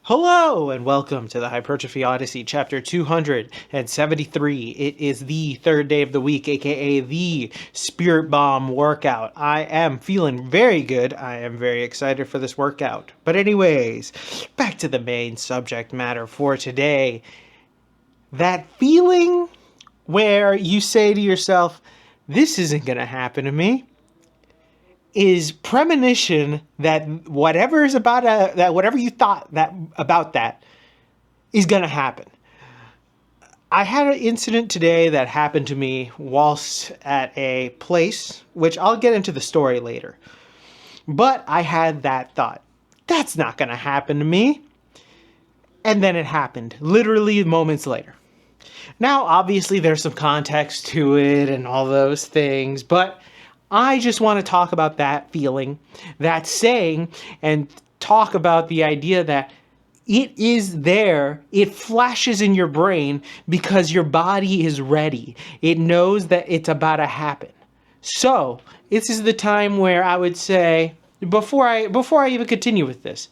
Hello and welcome to the Hypertrophy Odyssey, chapter 273. It is the third day of the week, aka the Spirit Bomb workout. I am feeling very good. I am very excited for this workout. But anyways, back to the main subject matter for today. That feeling where you say to yourself, this isn't going to happen to me, is premonition that whatever you thought that about that is going to happen. I had an incident today that happened to me whilst at a place, which I'll get into the story later. But I had that thought, that's not going to happen to me. And then it happened, literally moments later. Now, obviously, there's some context to it and all those things, but I just want to talk about that feeling, that saying, and talk about the idea that it is there, it flashes in your brain because your body is ready. It knows that it's about to happen. So, this is the time where I would say, before I even continue with this,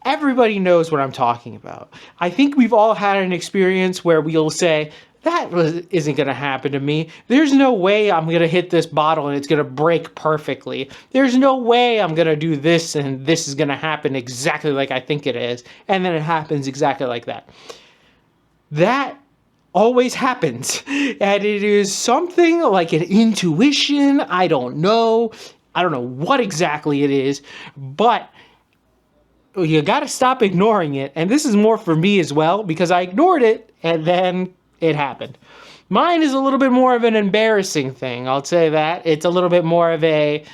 everybody knows what I'm talking about. I think we've all had an experience where we'll say, isn't going to happen to me. There's no way I'm going to hit this bottle and it's going to break perfectly. There's no way I'm going to do this and this is going to happen exactly like I think it is. And then it happens exactly like that. That always happens. And it is something like an intuition. I don't know what exactly it is, but you got to stop ignoring it. And this is more for me as well, because I ignored it and then it happened. Mine is a little bit more of an embarrassing thing. I'll say that. It's a little bit more of a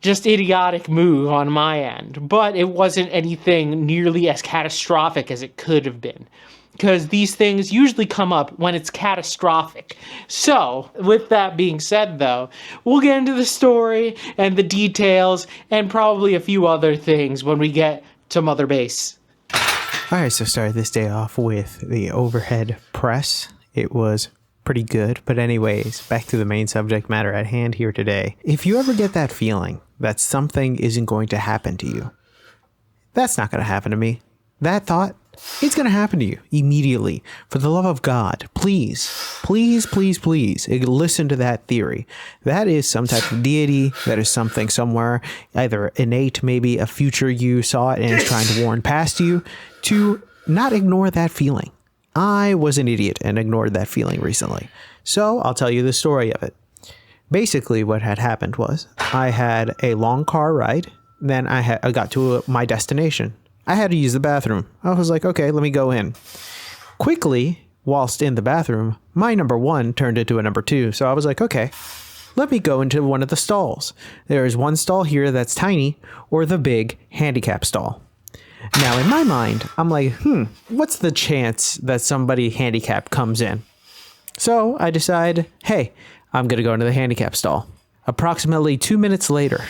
just idiotic move on my end. But it wasn't anything nearly as catastrophic as it could have been, because these things usually come up when it's catastrophic. So, with that being said, though, we'll get into the story and the details and probably a few other things when we get to Mother Base. Alright, so started this day off with the overhead press. It was pretty good, but anyways, back to the main subject matter at hand here today. If you ever get that feeling that something isn't going to happen to you, that's not going to happen to me. That thought, it's going to happen to you immediately. For the love of God, please listen to that theory. That is some type of deity. That is something somewhere, either innate, maybe a future you saw it and is trying to warn past you, to not ignore that feeling. I was an idiot and ignored that feeling recently. So I'll tell you the story of it. Basically, what had happened was I had a long car ride. Then I got to my destination. I had to use the bathroom. I was like, okay, let me go in. Quickly, whilst in the bathroom, my number one turned into a number two. So I was like, okay, let me go into one of the stalls. There is one stall here that's tiny, or the big handicap stall. Now, in my mind, I'm like, what's the chance that somebody handicapped comes in? So I decide, hey, I'm going to go into the handicap stall. Approximately 2 minutes later,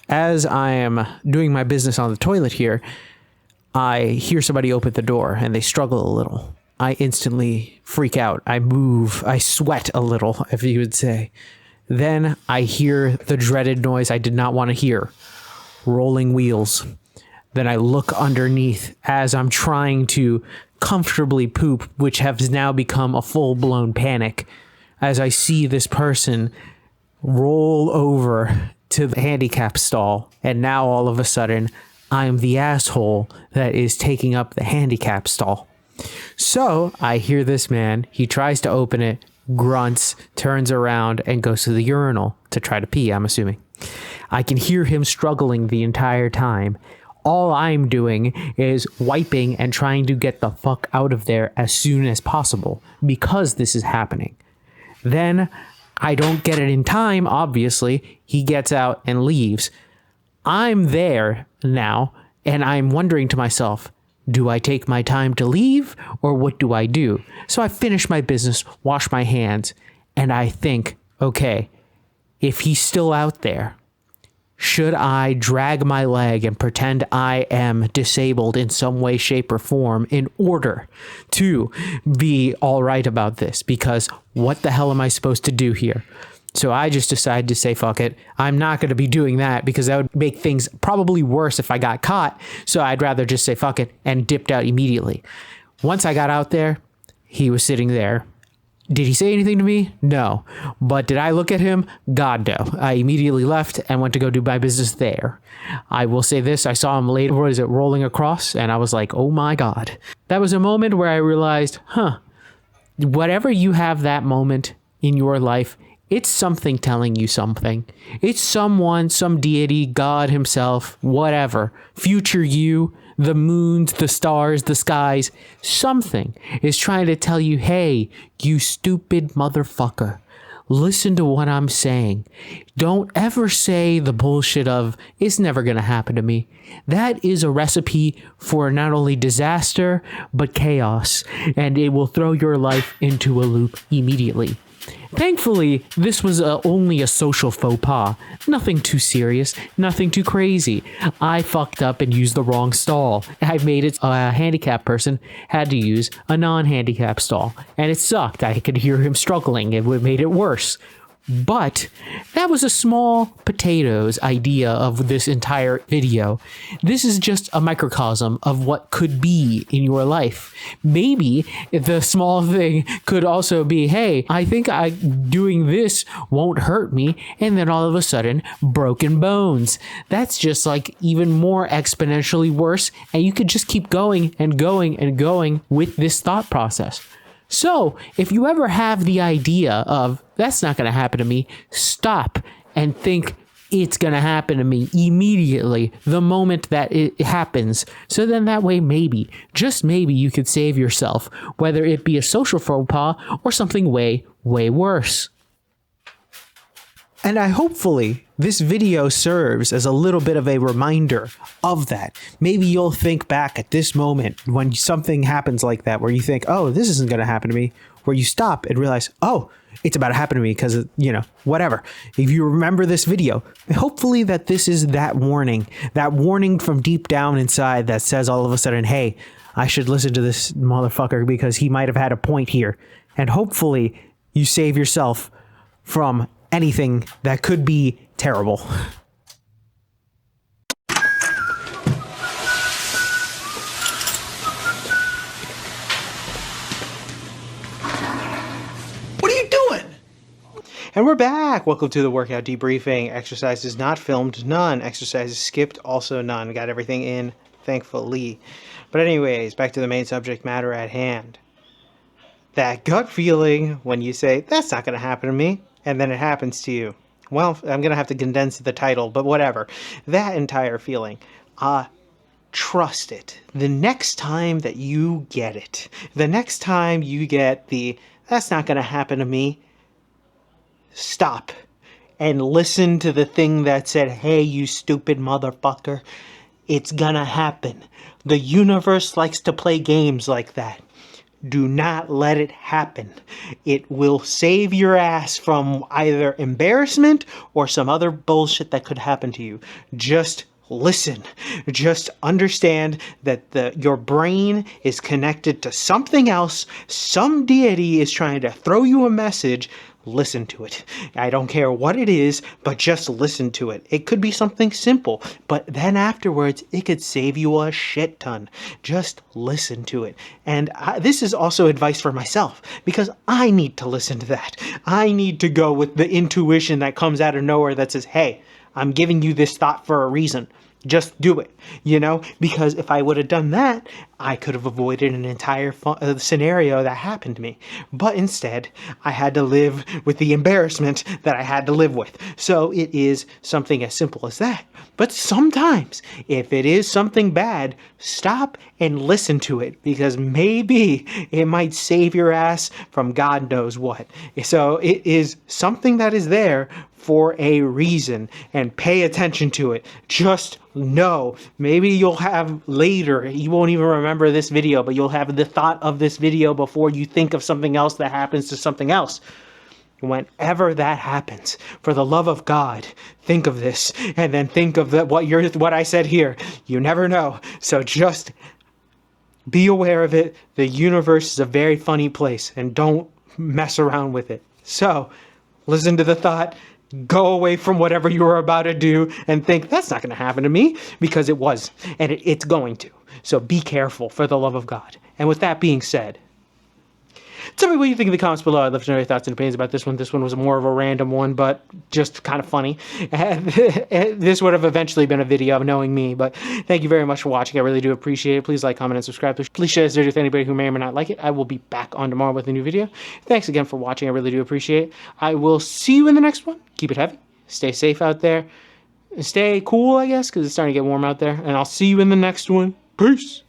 as I am doing my business on the toilet here, I hear somebody open the door and they struggle a little. I instantly freak out. I move. I sweat a little, if you would say. Then I hear the dreaded noise I did not want to hear. Rolling wheels. Then I look underneath as I'm trying to comfortably poop, which has now become a full-blown panic, as I see this person roll over to the handicap stall. And now all of a sudden, I'm the asshole that is taking up the handicap stall. So I hear this man. He tries to open it, grunts, turns around, and goes to the urinal to try to pee, I'm assuming. I can hear him struggling the entire time. All I'm doing is wiping and trying to get the fuck out of there as soon as possible because this is happening. Then I don't get it in time, obviously. He gets out and leaves. I'm there now, and I'm wondering to myself, do I take my time to leave, or what do I do? So I finish my business, wash my hands, and I think, okay, if he's still out there, should I drag my leg and pretend I am disabled in some way, shape, or form in order to be all right about this? Because what the hell am I supposed to do here? So I just decided to say, fuck it. I'm not going to be doing that because that would make things probably worse if I got caught. So I'd rather just say, fuck it, and dipped out immediately. Once I got out there, he was sitting there. Did he say anything to me? No. But did I look at him? God, no. I immediately left and went to go do my business there. I will say this. I saw him later, rolling across, and I was like, oh my God. That was a moment where I realized, whatever you have that moment in your life, it's something telling you something. It's someone, some deity, God himself, whatever, future you, the moons, the stars, the skies, something is trying to tell you, hey, you stupid motherfucker, listen to what I'm saying. Don't ever say the bullshit of, it's never going to happen to me. That is a recipe for not only disaster, but chaos, and it will throw your life into a loop immediately. Thankfully, this was only a social faux pas. Nothing too serious, nothing too crazy. I fucked up and used the wrong stall. I made it a handicapped person had to use a non-handicapped stall, and it sucked. I could hear him struggling. It made it worse. But that was a small potatoes idea of this entire video. This is just a microcosm of what could be in your life. Maybe the small thing could also be, hey, I think doing this won't hurt me. And then all of a sudden, broken bones. That's just like even more exponentially worse. And you could just keep going and going and going with this thought process. So if you ever have the idea of, that's not going to happen to me, stop and think it's going to happen to me immediately the moment that it happens. So then that way, maybe, just maybe you could save yourself, whether it be a social faux pas or something way, way worse. And hopefully this video serves as a little bit of a reminder of that. Maybe you'll think back at this moment when something happens like that, where you think, oh, this isn't going to happen to me, where you stop and realize, oh, it's about to happen to me because, whatever. If you remember this video, hopefully that this is that warning from deep down inside that says all of a sudden, hey, I should listen to this motherfucker because he might have had a point here. And hopefully you save yourself from anything that could be terrible. What are you doing? And we're back. Welcome to the workout debriefing. Exercises not filmed, none. Exercises skipped, also none. Got everything in, thankfully. But anyways, back to the main subject matter at hand. That gut feeling when you say, that's not going to happen to me, and then it happens to you. Well, I'm going to have to condense the title, but whatever. That entire feeling. Trust it. The next time that you get it, the next time you get that's not going to happen to me, stop and listen to the thing that said, hey, you stupid motherfucker, it's going to happen. The universe likes to play games like that. Do not let it happen. It will save your ass from either embarrassment or some other bullshit that could happen to you. Just listen. Just understand that your brain is connected to something else. Some deity is trying to throw you a message. Listen to it. I don't care what it is, but just listen to it. It could be something simple, but then afterwards, it could save you a shit ton. Just listen to it. And this is also advice for myself, because I need to listen to that. I need to go with the intuition that comes out of nowhere that says, hey, I'm giving you this thought for a reason. Just do it, because if I would have done that, I could have avoided an entire scenario that happened to me. But instead, I had to live with the embarrassment that I had to live with. So it is something as simple as that. But sometimes, if it is something bad, stop and listen to it, because maybe it might save your ass from God knows what. So it is something that is there for a reason, and pay attention to it. Just know. Maybe you'll have later, you won't even remember this video, but you'll have the thought of this video before you think of something else that happens to something else. Whenever that happens, for the love of God, think of this, and then think of what I said here. You never know. So just be aware of it. The universe is a very funny place, and don't mess around with it. So, listen to the thought, go away from whatever you were about to do and think, that's not going to happen to me, because it was, and it's going to. So be careful, for the love of God. And with that being said, tell me what you think in the comments below. I'd love to know your thoughts and opinions about this one. This one was more of a random one, but just kind of funny. This would have eventually been a video of knowing me, but thank you very much for watching. I really do appreciate it. Please like, comment, and subscribe. Please share this video with anybody who may or may not like it. I will be back on tomorrow with a new video. Thanks again for watching. I really do appreciate it. I will see you in the next one. Keep it heavy. Stay safe out there. Stay cool, I guess, because it's starting to get warm out there. And I'll see you in the next one. Peace.